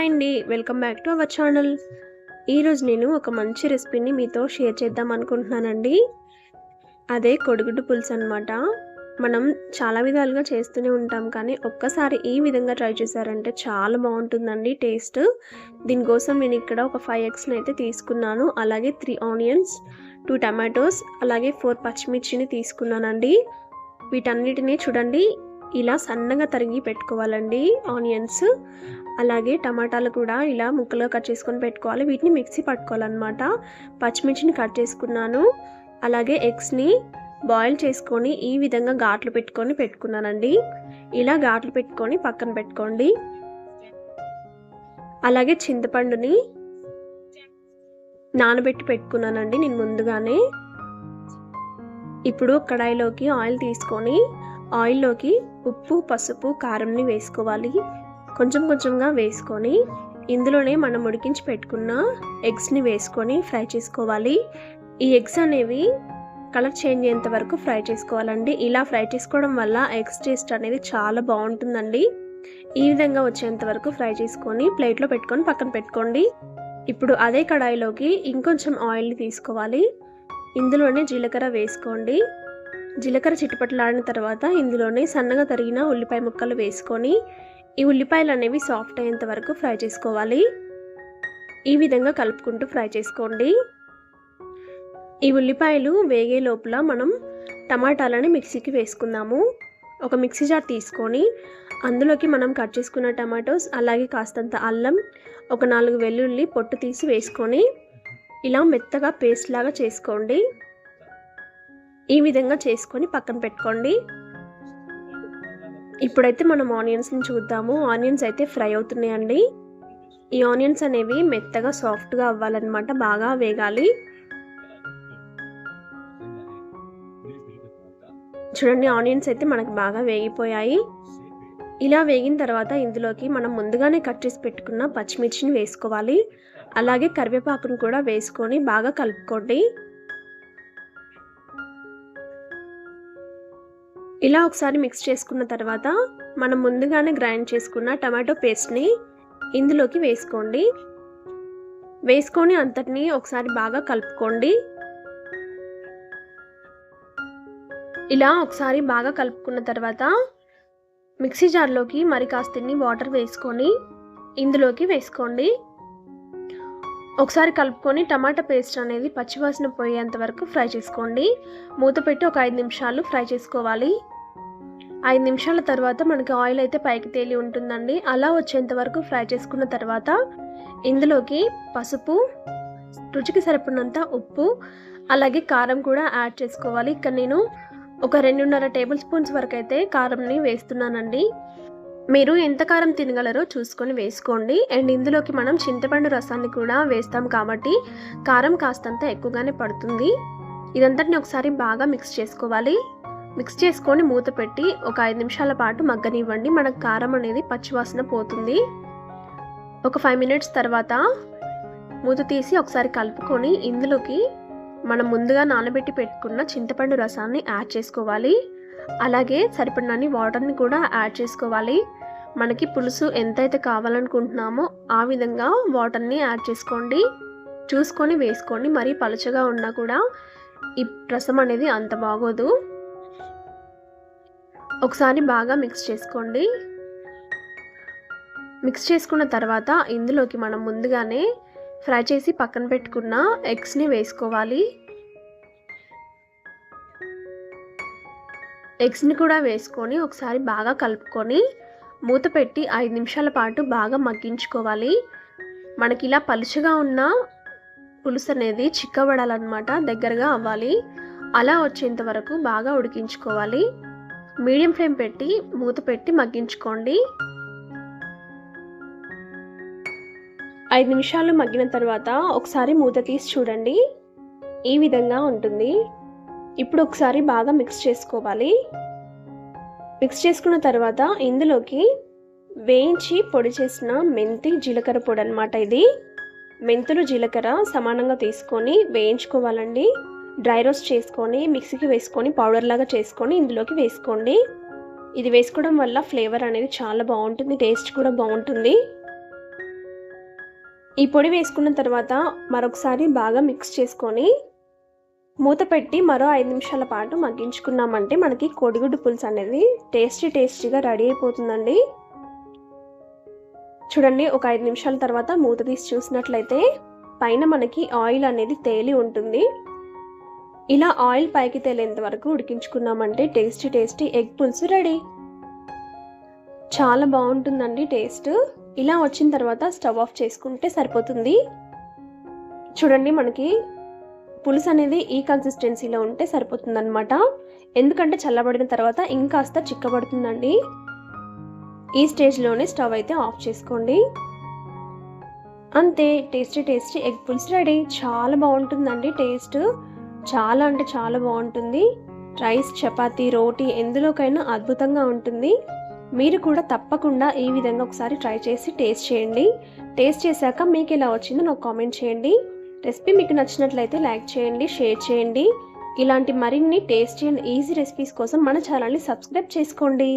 Hi అండి, welcome back to our channel. ఈరోజు నేను ఒక మంచి రెసిపీని మీతో షేర్ చేద్దాం అనుకుంటున్నానండి. అదే కోడిగుడ్డు పులుసు అనమాట. మనం చాలా విధాలుగా చేస్తూనే ఉంటాం, కానీ ఒక్కసారి ఈ విధంగా ట్రై చేశారంటే చాలా బాగుంటుందండి టేస్ట్. దీనికోసం నేను ఇక్కడ ఒక 5 ఎగ్స్ని అయితే తీసుకున్నాను. అలాగే 3 ఆనియన్స్, 2 టమాటోస్, అలాగే 4 పచ్చిమిర్చిని తీసుకున్నానండి. వీటన్నిటిని చూడండి ఇలా సన్నగా తరిగి పెట్టుకోవాలండి. ఆనియన్స్ అలాగే టమాటాలు కూడా ఇలా ముక్కలుగా కట్ చేసుకొని పెట్టుకోవాలి. వీటిని మిక్సీ పట్టుకోవాలన్నమాట. పచ్చిమిర్చిని కట్ చేసుకున్నాను. అలాగే ఎగ్స్ని బాయిల్ చేసుకొని ఈ విధంగా ఘాట్లు పెట్టుకున్నానండి. ఇలా ఘాట్లు పెట్టుకొని పక్కన పెట్టుకోండి. అలాగే చింతపండుని నానబెట్టి పెట్టుకున్నానండి నేను ముందుగానే. ఇప్పుడు కడాయిలోకి ఆయిల్ తీసుకొని ఆయిల్లోకి ఉప్పు, పసుపు, కారంని వేసుకోవాలి. కొంచెం కొంచెంగా వేసుకొని ఇందులోనే మనం ఉడికించి పెట్టుకున్న ఎగ్స్ని వేసుకొని ఫ్రై చేసుకోవాలి. ఈ ఎగ్స్ అనేవి కలర్ చేంజ్ అయ్యేంత వరకు ఫ్రై చేసుకోవాలండి. ఇలా ఫ్రై చేసుకోవడం వల్ల ఎగ్స్ టేస్ట్ అనేది చాలా బాగుంటుందండి. ఈ విధంగా వచ్చేంత వరకు ఫ్రై చేసుకొని ప్లేట్లో పెట్టుకొని పక్కన పెట్టుకోండి. ఇప్పుడు అదే కడాయిలోకి ఇంకొంచెం ఆయిల్ని తీసుకోవాలి. ఇందులోనే జీలకర్ర వేసుకోండి. జీలకర్ర చిటపటలాడిన తర్వాత ఇందులోనే సన్నగా తరిగిన ఉల్లిపాయ ముక్కలు వేసుకొని ఈ ఉల్లిపాయలు అనేవి సాఫ్ట్ అయ్యేంత వరకు ఫ్రై చేసుకోవాలి. ఈ విధంగా కలుపుకుంటూ ఫ్రై చేసుకోండి. ఈ ఉల్లిపాయలు వేగే లోపల మనం టమాటాలని మిక్సీకి వేసుకుందాము. ఒక మిక్సీ జార్ తీసుకొని అందులోకి మనం కట్ చేసుకున్న టమాటోస్, అలాగే కాస్తంత అల్లం, ఒక 4 వెల్లుల్లి పొట్టు తీసి వేసుకొని ఇలా మెత్తగా పేస్ట్ లాగా చేసుకోండి. ఈ విధంగా చేసుకొని పక్కన పెట్టుకోండి. ఇప్పుడైతే మనం ఆనియన్స్ని చూద్దాము. ఆనియన్స్ అయితే ఫ్రై అవుతున్నాయండి. ఈ ఆనియన్స్ అనేవి మెత్తగా సాఫ్ట్గా అవ్వాలన్నమాట, బాగా వేగాలి. చూడండి, ఆనియన్స్ అయితే మనకు బాగా వేగిపోయాయి. ఇలా వేగిన తర్వాత ఇందులోకి మనం ముందుగానే కట్ చేసి పెట్టుకున్న పచ్చిమిర్చిని వేసుకోవాలి. అలాగే కరివేపాకును కూడా వేసుకొని బాగా కలుపుకోండి. ఇలా ఒకసారి మిక్స్ చేసుకున్న తర్వాత మనం ముందుగానే గ్రైండ్ చేసుకున్న టమాటో పేస్ట్ని ఇందులోకి వేసుకోండి. వేసుకొని అంతటిని ఒకసారి బాగా కలుపుకోండి. ఇలా ఒకసారి బాగా కలుపుకున్న తర్వాత మిక్సీ జార్లోకి మరి కాస్తిన్ని వాటర్ వేసుకొని ఇందులోకి వేసుకోండి. ఒకసారి కలుపుకొని టమాటా పేస్ట్ అనేది పచ్చివాసన పోయేంత వరకు ఫ్రై చేసుకోండి. మూత పెట్టి ఒక 5 నిమిషాలు ఫ్రై చేసుకోవాలి. 5 నిమిషాల తర్వాత మనకి ఆయిల్ అయితే పైకి తేలి ఉంటుందండి. అలా వచ్చేంత వరకు ఫ్రై చేసుకున్న తర్వాత ఇందులోకి పసుపు, రుచికి సరిపడినంత ఉప్పు, అలాగే కారం కూడా యాడ్ చేసుకోవాలి. ఇక్కడ నేను ఒక 2.5 టేబుల్ స్పూన్స్ వరకు అయితే కారంని వేస్తున్నానండి. మీరు ఎంత కారం తినగలరో చూసుకొని వేసుకోండి. అండ్ ఇందులోకి మనం చింతపండు రసాన్ని కూడా వేస్తాం కాబట్టి కారం కాస్తంత ఎక్కువగానే పడుతుంది. ఇదంతటిని ఒకసారి బాగా మిక్స్ చేసుకోవాలి. మిక్స్ చేసుకొని మూత పెట్టి ఒక 5 నిమిషాల పాటు మగ్గనివ్వండి. మనకు కారం అనేది పచ్చివాసన పోతుంది. ఒక 5 మినిట్స్ తర్వాత మూత తీసి ఒకసారి కలుపుకొని ఇందులోకి మనం ముందుగా నానబెట్టి పెట్టుకున్న చింతపండు రసాన్ని యాడ్ చేసుకోవాలి. అలాగే సరిపడినన్ని వాటర్ని కూడా యాడ్ చేసుకోవాలి. మనకి పులుసు ఎంతైతే కావాలనుకుంటున్నామో ఆ విధంగా వాటర్ని యాడ్ చేసుకోండి. చూసుకొని వేసుకోండి. మరీ పలుచగా ఉన్నా కూడా ఈ రసం అనేది అంత బాగోదు. ఒకసారి బాగా మిక్స్ చేసుకోండి. మిక్స్ చేసుకున్న తర్వాత ఇందులోకి మనం ముందుగానే ఫ్రై చేసి పక్కన పెట్టుకున్న ఎగ్స్ని వేసుకోవాలి. ఎగ్స్ని కూడా వేసుకొని ఒకసారి బాగా కలుపుకొని మూత పెట్టి 5 నిమిషాల పాటు బాగా మగ్గించుకోవాలి. మనకి ఇలా పలుచగా ఉన్న పులుసు అనేది చిక్కబడాలన్నమాట, దగ్గరగా అవ్వాలి. అలా వచ్చేంత వరకు బాగా ఉడికించుకోవాలి. మీడియం ఫ్లేమ్ పెట్టి మూత పెట్టి మగ్గించుకోండి. 5 నిమిషాలు మగ్గిన తర్వాత ఒకసారి మూత తీసి చూడండి. ఈ విధంగా ఉంటుంది. ఇప్పుడు ఒకసారి బాగా మిక్స్ చేసుకోవాలి. మిక్స్ చేసుకున్న తర్వాత ఇందులోకి వేయించి పొడి చేసిన మెంతి, జీలకర్ర పొడి అనమాట. ఇది మెంతులు, జీలకర్ర సమానంగా తీసుకొని వేయించుకోవాలండి. డ్రై రోస్ట్ చేసుకొని మిక్సీకి వేసుకొని పౌడర్ లాగా చేసుకొని ఇందులోకి వేసుకోండి. ఇది వేసుకోవడం వల్ల ఫ్లేవర్ అనేది చాలా బాగుంటుంది, టేస్ట్ కూడా బాగుంటుంది. ఈ పొడి వేసుకున్న తర్వాత మరొకసారి బాగా మిక్స్ చేసుకొని మూత పెట్టి మరో 5 నిమిషాల పాటు మగ్గించుకున్నామంటే మనకి కోడిగుడ్డు పులుసు అనేది టేస్టీగా రెడీ అయిపోతుందండి. చూడండి, ఒక 5 నిమిషాల తర్వాత మూత తీసి చూసినట్లయితే పైన మనకి ఆయిల్ అనేది తేలి ఉంటుంది. ఇలా ఆయిల్ పైకి తేలేంత వరకు ఉడికించుకున్నామంటే టేస్టీ ఎగ్ పులుసు రెడీ. చాలా బాగుంటుందండి టేస్ట్. ఇలా వచ్చిన తర్వాత స్టవ్ ఆఫ్ చేసుకుంటే సరిపోతుంది. చూడండి, మనకి పులుసు అనేది ఈ కన్సిస్టెన్సీలో ఉంటే సరిపోతుందన్నమాట. ఎందుకంటే చల్లబడిన తర్వాత ఇంకాస్త చిక్కబడుతుందండి. ఈ స్టేజ్లోనే స్టవ్ అయితే ఆఫ్ చేసుకోండి. అంతే, టేస్టీ ఎగ్ పులుసు రెడీ. చాలా బాగుంటుందండి టేస్ట్. చాలా అంటే చాలా బాగుంటుంది. రైస్, చపాతీ, రోటీ ఎందులోకైనా అద్భుతంగా ఉంటుంది. మీరు కూడా తప్పకుండా ఈ విధంగా ఒకసారి ట్రై చేసి టేస్ట్ చేయండి. టేస్ట్ చేశాక మీకు ఎలా వచ్చిందో నాకు కామెంట్ చేయండి. రెసిపీ మీకు నచ్చినట్లయితే లైక్ చేయండి, షేర్ చేయండి. ఇలాంటి మరిన్ని టేస్టీ అండ్ ఈజీ రెసిపీస్ కోసం మన ఛానల్ని సబ్స్క్రైబ్ చేసుకోండి.